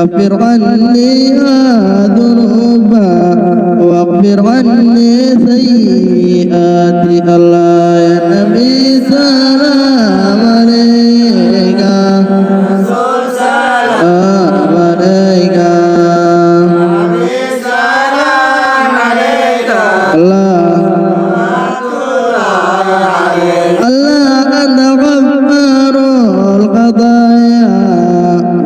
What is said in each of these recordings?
كفر عني ذنوبا واغفر عني سيئاتي الله يا نبي سلام عليك سلام عليك سلام عليك الله أنت غفار القضايا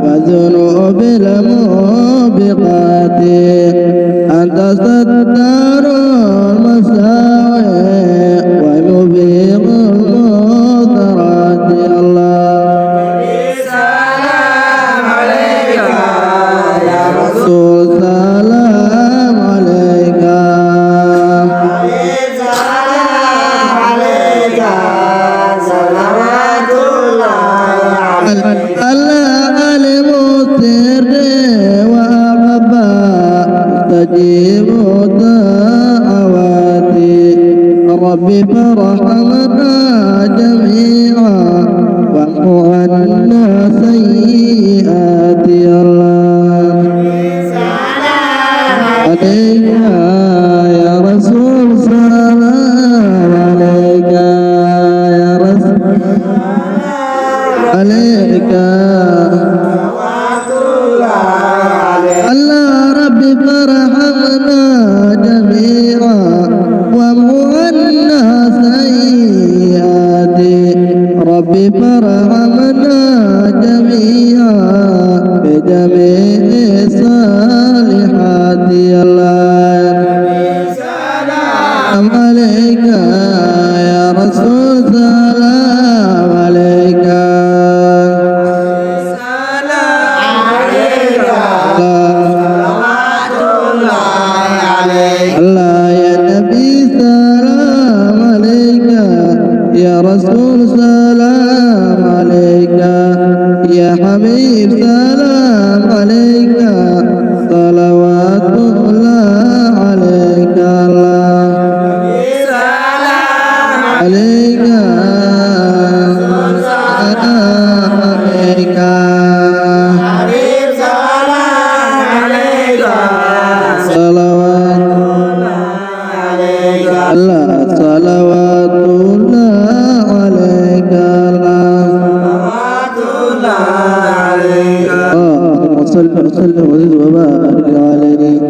وذنوب الموبقات أنت ستار المساوي ومبيغ المنكرات الله سلام عليك يا رسول سلام عليك الله المسر وأخبى تجيب دعواتي ربي فرحمنا جميعا وامحو عنا سيئاتي الله عليك يا رسول سلام عليك يا رسول عليك الله ربي فرحمنا جميعا وامحو عنا سيئاتي ربي فرحمنا جميعا بجميع الصالحات الله سلام عليك يا رسول سلام عليك الله يا نبي سلام عليك يا رسول سلام عليك يا حبيب سلام عليك صلوات الله عليك الله سلام عليك سلام عليك حبيب سلام عليك صلوات الله صلوات الله عليك الله صلى وسلم وبارك عليه